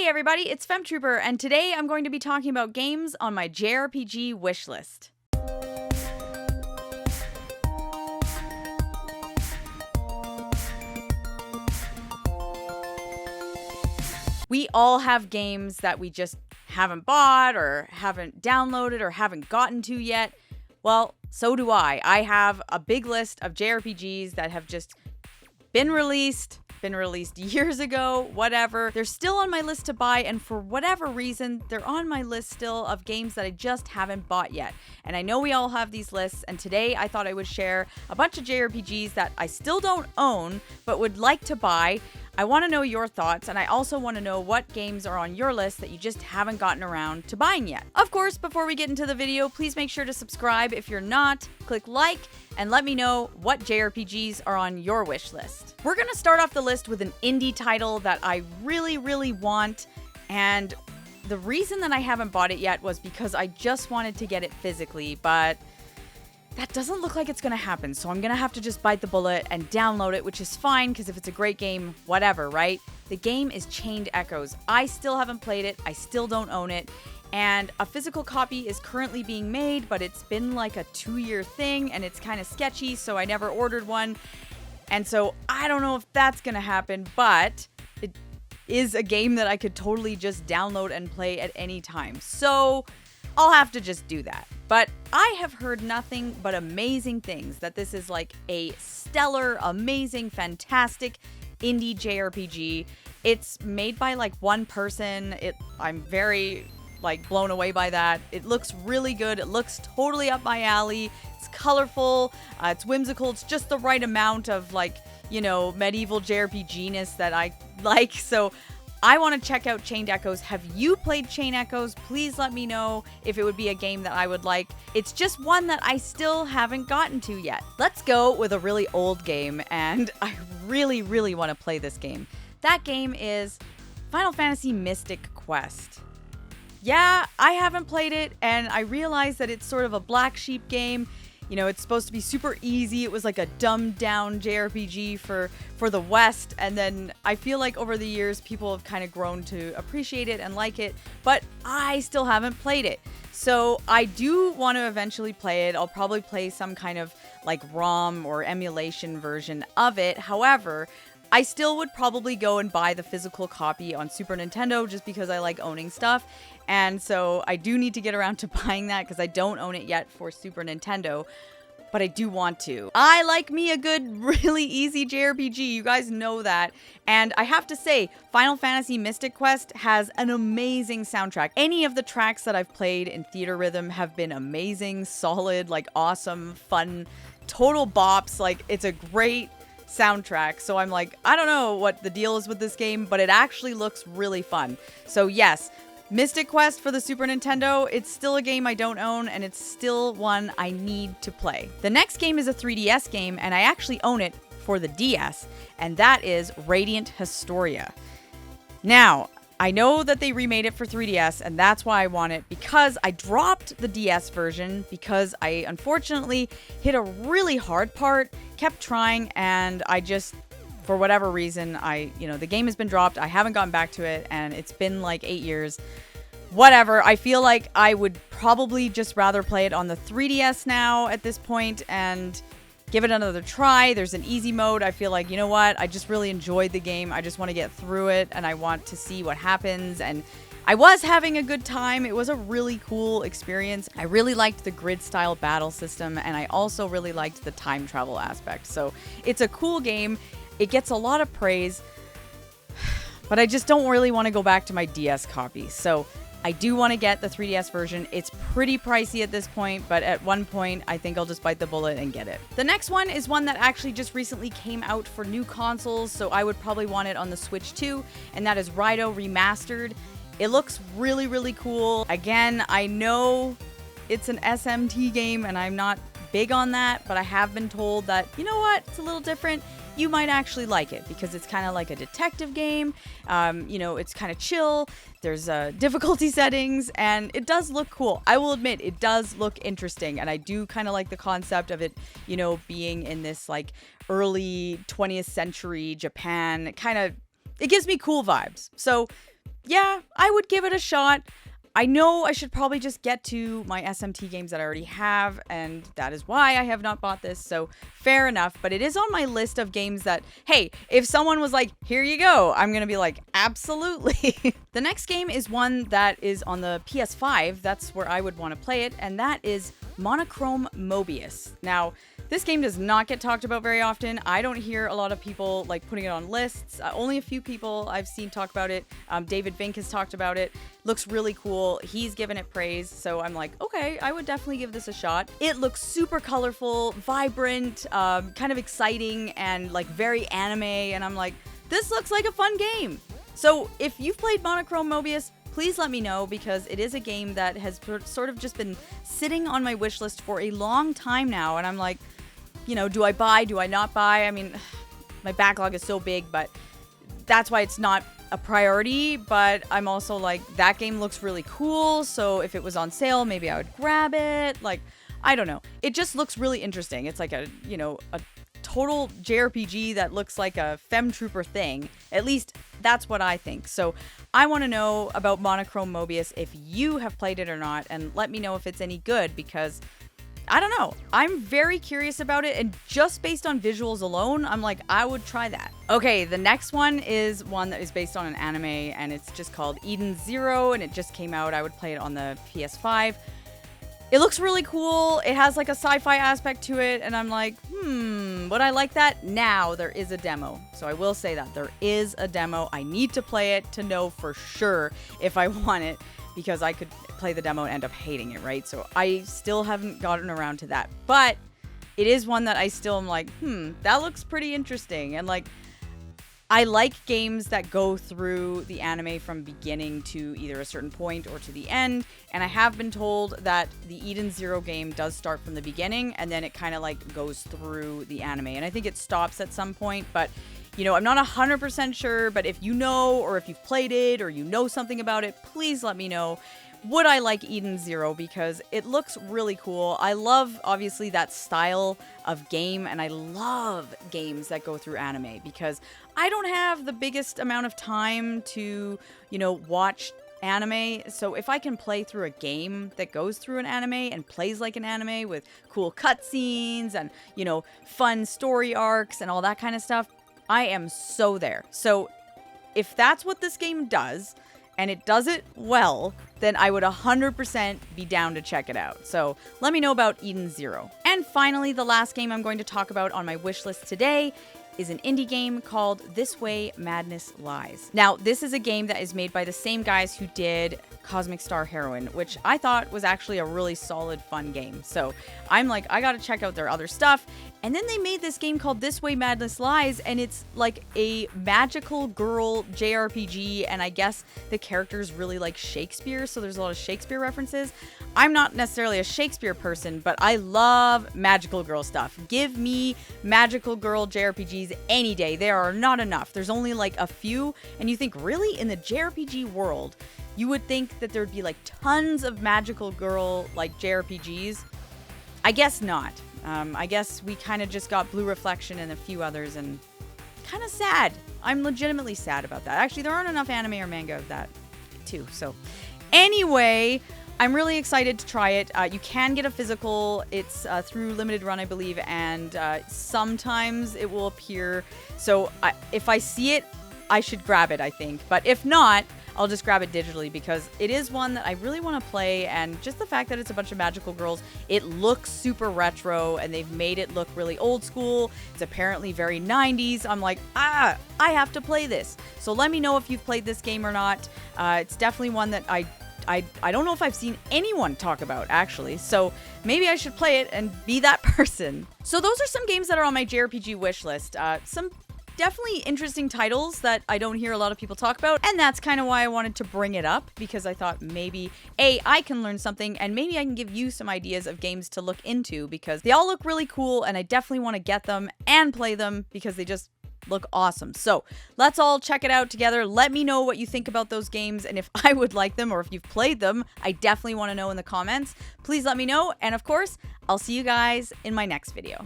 everybody, it's Femtrooper, and today I'm going to be talking about games on my Jrpg wishlist. We all have games that we just haven't bought or haven't downloaded or haven't gotten to yet. Well, so do I. I have a big list of JRPGs that have just been released years ago, whatever. They're still on my list to buy, and for whatever reason, they're on my list still of games that I just haven't bought yet. And I know we all have these lists, and today I thought I would share a bunch of JRPGs that I still don't own, but would like to buy. I want to know your thoughts, and I also want to know what games are on your list that you just haven't gotten around to buying yet. Of course, before we get into the video, please make sure to subscribe if you're not, click like, and let me know what JRPGs are on your wish list. We're going to start off the list with an indie title that I really want, and the reason that I haven't bought it yet was because I just wanted to get it physically, but that doesn't look like it's going to happen, so I'm going to have to just bite the bullet and download it, which is fine, because if it's a great game, whatever, right? The game is Chained Echoes. I still haven't played it, I still don't own it, and a physical copy is currently being made, but it's been like a 2-year thing, and it's kind of sketchy, so I never ordered one, and so I don't know if that's going to happen, but it is a game that I could totally just download and play at any time, so I'll have to just do that. But I have heard nothing but amazing things, that this is like a stellar, amazing, fantastic indie JRPG. It's made by like one person. I'm very blown away by that. It looks really good. It looks totally up my alley. It's colorful. It's whimsical. It's just the right amount of medieval JRPG-ness that I like. So I want to check out Chained Echoes. Have you played Chained Echoes? Please let me know if it would be a game that I would like. It's just one that I still haven't gotten to yet. Let's go with a really old game, and I really want to play this game. That game is Final Fantasy Mystic Quest. Yeah, I haven't played it, and I realize that it's sort of a black sheep game. You know, it's supposed to be super easy. It was like a dumbed down JRPG for the West. And then I feel like over the years, people have kind of grown to appreciate it and like it. But I still haven't played it. So I do want to eventually play it. I'll probably play some kind of like ROM or emulation version of it. However, I still would probably go and buy the physical copy on Super Nintendo just because I like owning stuff. And so I do need to get around to buying that because I don't own it yet for Super Nintendo, but I do want to. I like me a good, really easy JRPG. You guys know that. And I have to say, Final Fantasy Mystic Quest has an amazing soundtrack. Any of the tracks that I've played in Theater Rhythm have been amazing, solid, awesome, fun, total bops. It's a great soundtrack. So I'm like, I don't know what the deal is with this game, but it actually looks really fun. So yes, Mystic Quest for the Super Nintendo, it's still a game I don't own, and it's still one I need to play. The next game is a 3DS game, and I actually own it for the DS, and that is Radiant Historia. Now, I know that they remade it for 3DS, and that's why I want it, because I dropped the DS version because I unfortunately hit a really hard part, kept trying, and I just, for whatever reason, the game has been dropped. I haven't gotten back to it, and it's been like 8 years. Whatever. I feel like I would probably just rather play it on the 3DS now at this point and give it another try. There's an easy mode. I feel like, you know what? I just really enjoyed the game. I just want to get through it, and I want to see what happens. And I was having a good time. It was a really cool experience. I really liked the grid-style battle system, and I also really liked the time travel aspect. So it's a cool game. It gets a lot of praise, but I just don't really want to go back to my DS copy. So I do want to get the 3DS version. It's pretty pricey at this point, but at one point, I think I'll just bite the bullet and get it. The next one is one that actually just recently came out for new consoles, so I would probably want it on the Switch too, and that is Raiden Remastered. It looks really cool. Again, I know it's an SMT game, and I'm not big on that, but I have been told that, you know what, it's a little different. You might actually like it because it's kind of like a detective game. It's kind of chill. There's difficulty settings, and it does look cool. I will admit, it does look interesting, and I do kind of like the concept of it, being in this early 20th century Japan. It gives me cool vibes. So yeah, I would give it a shot. I know I should probably just get to my SMT games that I already have, and that is why I have not bought this, so fair enough. But it is on my list of games that, hey, if someone was like, here you go, I'm gonna be like, absolutely. The next game is one that is on the PS5. That's where I would want to play it, and that is Monochrome Mobius. Now, this game does not get talked about very often. I don't hear a lot of people like putting it on lists. Only a few people I've seen talk about it. David Vink has talked about it. Looks really cool. He's given it praise. So I'm like, okay, I would definitely give this a shot. It looks super colorful, vibrant, kind of exciting, and like very anime. And I'm like, this looks like a fun game. So if you've played Monochrome Mobius, please let me know, because it is a game that has sort of just been sitting on my wish list for a long time now. And I'm like, you know, do I buy? Do I not buy? I mean, my backlog is so big, but that's why it's not a priority. But I'm also like, that game looks really cool. So if it was on sale, maybe I would grab it. Like, I don't know. It just looks really interesting. It's like a, you know, a total JRPG that looks like a Femtrooper thing. At least that's what I think. So I want to know about Monochrome Mobius, if you have played it or not, and let me know if it's any good, because I don't know. I'm very curious about it, and just based on visuals alone, I'm like, I would try that. Okay, the next one is one that is based on an anime, and it's just called Eden Zero, and it just came out. I would play it on the PS5. It looks really cool. It has like a sci-fi aspect to it, and I'm like, would I like that? Now there is a demo. So I will say that there is a demo. I need to play it to know for sure if I want it, because I could play the demo and end up hating it, right? So I still haven't gotten around to that. But it is one that I still am like, that looks pretty interesting. And like, I like games that go through the anime from beginning to either a certain point or to the end. And I have been told that the Eden Zero game does start from the beginning, and then it kind of like goes through the anime. And I think it stops at some point, but you know, I'm not 100% sure. But if you know, or if you've played it, or you know something about it, please let me know. Would I like Eden Zero? Because it looks really cool. I love, obviously, that style of game, and I love games that go through anime, because I don't have the biggest amount of time to, you know, watch anime. So if I can play through a game that goes through an anime and plays like an anime with cool cutscenes and, you know, fun story arcs and all that kind of stuff, I am so there. So if that's what this game does, and it does it well, then I would 100% be down to check it out. So let me know about Eden Zero. And finally, the last game I'm going to talk about on my wish list today is an indie game called This Way Madness Lies. Now, this is a game that is made by the same guys who did Cosmic Star Heroine, which I thought was actually a really solid, fun game. So I'm like, I gotta check out their other stuff. And then they made this game called This Way Madness Lies, and it's like a magical girl JRPG, and I guess the characters really like Shakespeare, so there's a lot of Shakespeare references. I'm not necessarily a Shakespeare person, but I love magical girl stuff. Give me magical girl JRPGs any day. There are not enough. There's only like a few, and you think, really? In the JRPG world, you would think that there'd be like tons of magical girl like JRPGs. I guess not. I guess we kind of just got Blue Reflection and a few others, and kind of sad. I'm legitimately sad about that. Actually, there aren't enough anime or manga of that too. So anyway, I'm really excited to try it. You can get a physical. It's through Limited Run, I believe, and sometimes it will appear. So if I see it, I should grab it, I think. But if not, I'll just grab it digitally, because it is one that I really want to play, and just the fact that it's a bunch of magical girls, it looks super retro, and they've made it look really old school. It's apparently very 90s. I'm like, I have to play this. So let me know if you've played this game or not. It's definitely one that I don't know if I've seen anyone talk about, actually. So maybe I should play it and be that person. So those are some games that are on my JRPG wish list. Some definitely interesting titles that I don't hear a lot of people talk about, and that's kind of why I wanted to bring it up, because I thought maybe I can learn something, and maybe I can give you some ideas of games to look into, because they all look really cool, and I definitely want to get them and play them because they just look awesome. So let's all check it out together. Let me know what you think about those games, and if I would like them, or if you've played them. I definitely want to know in the comments. Please let me know, and of course, I'll see you guys in my next video.